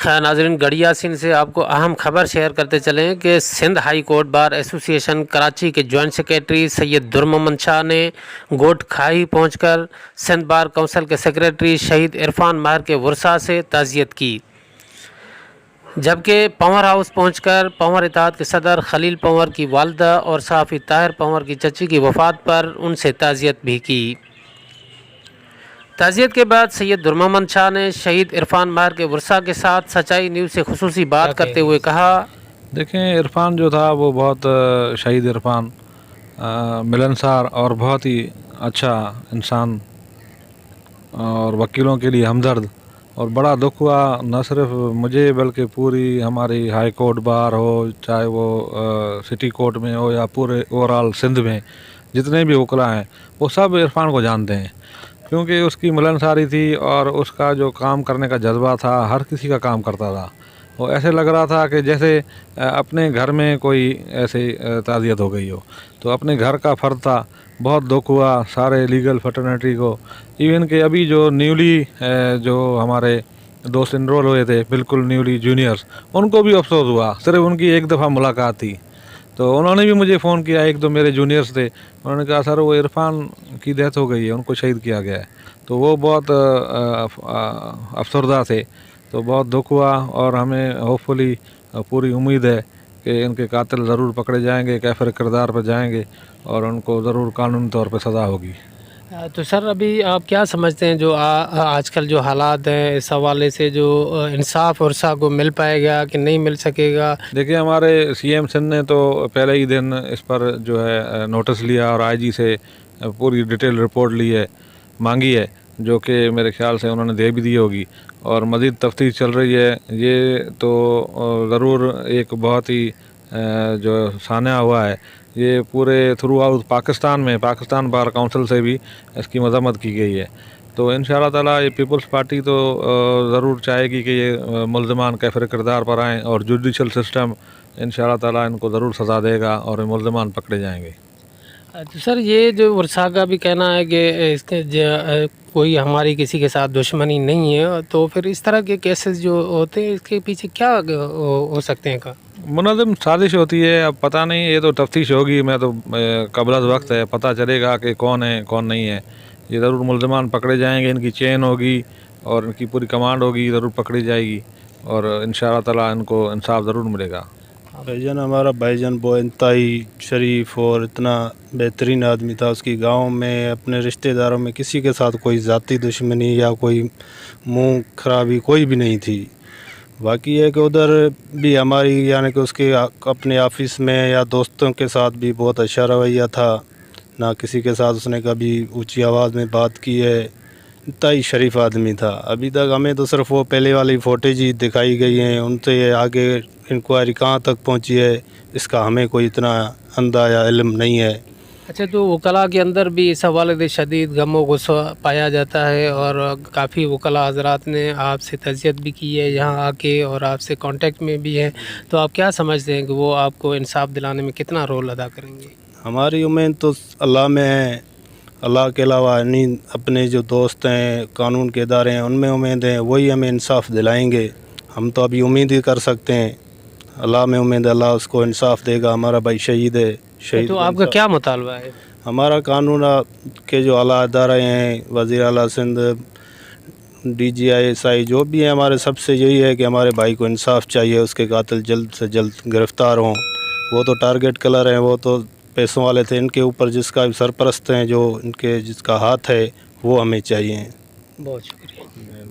ناظرین، گڑھی یاسین سے آپ کو اہم خبر شیئر کرتے چلیں کہ سندھ ہائی کورٹ بار ایسوسی ایشن کراچی کے جوائنٹ سیکریٹری سید درممن شاہ نے گوٹ کھائی پہنچ کر سندھ بار کونسل کے سیکریٹری شہید عرفان ماہر کے ورثاء سے تعزیت کی، جبکہ پنور ہاؤس پہنچ کر پنور اتحاد کے صدر خلیل پنور کی والدہ اور صحافی طاہر پنور کی چچی کی وفات پر ان سے تعزیت بھی کی۔ تعزیت کے بعد سید درممن شاہ نے شہید عرفان ماہر کے ورثاء کے ساتھ سچائی نیوز سے خصوصی بات کرتے ہوئے کہا، دیکھیں عرفان جو تھا وہ بہت شہید عرفان ملنسار اور بہت ہی اچھا انسان اور وکیلوں کے لیے ہمدرد، اور بڑا دکھ ہوا نہ صرف مجھے بلکہ پوری ہماری ہائی کورٹ بار ہو، چاہے وہ سٹی کورٹ میں ہو یا پورے اوورال سندھ میں جتنے بھی وکلا ہیں وہ سب عرفان کو جانتے ہیں، کیونکہ اس کی ملنساری تھی اور اس کا جو کام کرنے کا جذبہ تھا، ہر کسی کا کام کرتا تھا۔ وہ ایسے لگ رہا تھا کہ جیسے اپنے گھر میں کوئی ایسے تعزیت ہو گئی ہو، تو اپنے گھر کا فرد تھا۔ بہت دکھ ہوا سارے لیگل فٹرنیٹی کو، ایون کہ ابھی جو نیولی جو ہمارے دوست انرول ہوئے تھے بالکل نیولی جونیئرز، ان کو بھی افسوس ہوا، صرف ان کی ایک دفعہ ملاقات تھی، تو انہوں نے بھی مجھے فون کیا، ایک دو میرے جونیئرز تھے، انہوں نے کہا سر وہ عرفان کی ڈیتھ ہو گئی ہے، ان کو شہید کیا گیا ہے، تو وہ بہت افسردہ تھے، تو بہت دکھ ہوا، اور ہمیں ہوپ فلی پوری امید ہے کہ ان کے قاتل ضرور پکڑے جائیں گے، کیفر کردار پہ جائیں گے اور ان کو ضرور قانونی طور پہ سزا ہوگی۔ تو سر ابھی آپ کیا سمجھتے ہیں جو آج کل جو حالات ہیں اس حوالے سے، جو انصاف ورثاء کو مل پائے گا کہ نہیں مل سکے گا؟ دیکھیں ہمارے سی ایم سندھ نے تو پہلے ہی دن اس پر جو ہے نوٹس لیا اور آئی جی سے پوری ڈیٹیل رپورٹ لی ہے، مانگی ہے، جو کہ میرے خیال سے انہوں نے دے بھی دی ہوگی، اور مزید تفتیش چل رہی ہے۔ یہ تو ضرور ایک بہت ہی جو سانحہ ہوا ہے، یہ پورے through out Pakistan bar council سے بھی اس کی مذمت کی گئی ہے، تو ان شاء اللہ تعالیٰ یہ پیپلز پارٹی تو ضرور چاہے گی کہ یہ ملزمان کیفر کردار پر آئیں، اور جوڈیشل سسٹم ان شاء اللہ تعالیٰ ان کو ضرور سزا دے گا اور ملزمان پکڑے جائیں گے۔ تو سر یہ جو ورثاء کا بھی کہنا ہے کہ اس کے کوئی ہماری کسی کے ساتھ دشمنی نہیں ہے، تو پھر اس طرح کے کیسز جو ہوتے ہیں اس کے پیچھے کیا ہو سکتے ہیں کا؟ منظم سازش ہوتی ہے، اب پتہ نہیں، یہ تو تفتیش ہوگی، میں تو قبل از وقت ہے، پتہ چلے گا کہ کون ہے کون نہیں ہے، یہ ضرور ملزمان پکڑے جائیں گے، ان کی چین ہوگی اور ان کی پوری کمانڈ ہوگی، ضرور پکڑی جائے گی، اور ان شاء اللہ تعالیٰ ان کو انصاف ضرور ملے گا۔ بھائی جان، ہمارا بھائی جان وہ انتہائی شریف اور اتنا بہترین آدمی تھا، اس کی گاؤں میں اپنے رشتہ داروں میں کسی کے ساتھ کوئی ذاتی دشمنی یا کوئی منہ خرابی کوئی بھی نہیں تھی۔ باقی ہے کہ ادھر بھی ہماری یعنی کہ اس کے اپنے آفس میں یا دوستوں کے ساتھ بھی بہت اچھا رویہ تھا، نہ کسی کے ساتھ اس نے کبھی اونچی آواز میں بات کی ہے، انتہائی شریف آدمی تھا۔ ابھی تک ہمیں تو صرف وہ پہلے والی فوٹیج ہی دکھائی گئی ہیں، ان سے آگے انکوائری کہاں تک پہنچی ہے اس کا ہمیں کوئی اتنا اندازہ علم نہیں ہے۔ اچھا، تو وکلاء کے اندر بھی اس حوالے سے شدید غم و غصہ پایا جاتا ہے، اور کافی وکلاء حضرات نے آپ سے تعزیت بھی کی ہے یہاں آ کے، اور آپ سے کانٹیکٹ میں بھی ہیں، تو آپ کیا سمجھتے ہیں کہ وہ آپ کو انصاف دلانے میں کتنا رول ادا کریں گے؟ ہماری امید تو اللہ میں ہے، اللہ کے علاوہ اپنے جو دوست ہیں، قانون کے ادارے ہیں، ان میں امید ہے، وہی ہمیں انصاف دلائیں گے۔ ہم تو ابھی امید ہی کر سکتے ہیں، اللہ میں امید، اللہ اس کو انصاف دے گا۔ ہمارا بھائی شہید ہے، شہید تو آپ کا کیا مطالبہ ہے؟ ہمارا قانون کے جو اعلیٰ ادارے ہیں، وزیر اعلیٰ Sindh, D G I S I, جو بھی ہیں، ہمارے سب سے یہی ہے کہ ہمارے بھائی کو انصاف چاہیے، اس کے قاتل جلد سے جلد گرفتار ہوں۔ وہ تو ٹارگٹ کلر ہیں، وہ تو پیسوں والے تھے، ان کے اوپر جس کا سرپرست ہیں، جو ان کے جس کا ہاتھ ہے، وہ ہمیں چاہیے۔ بہت شکریہ۔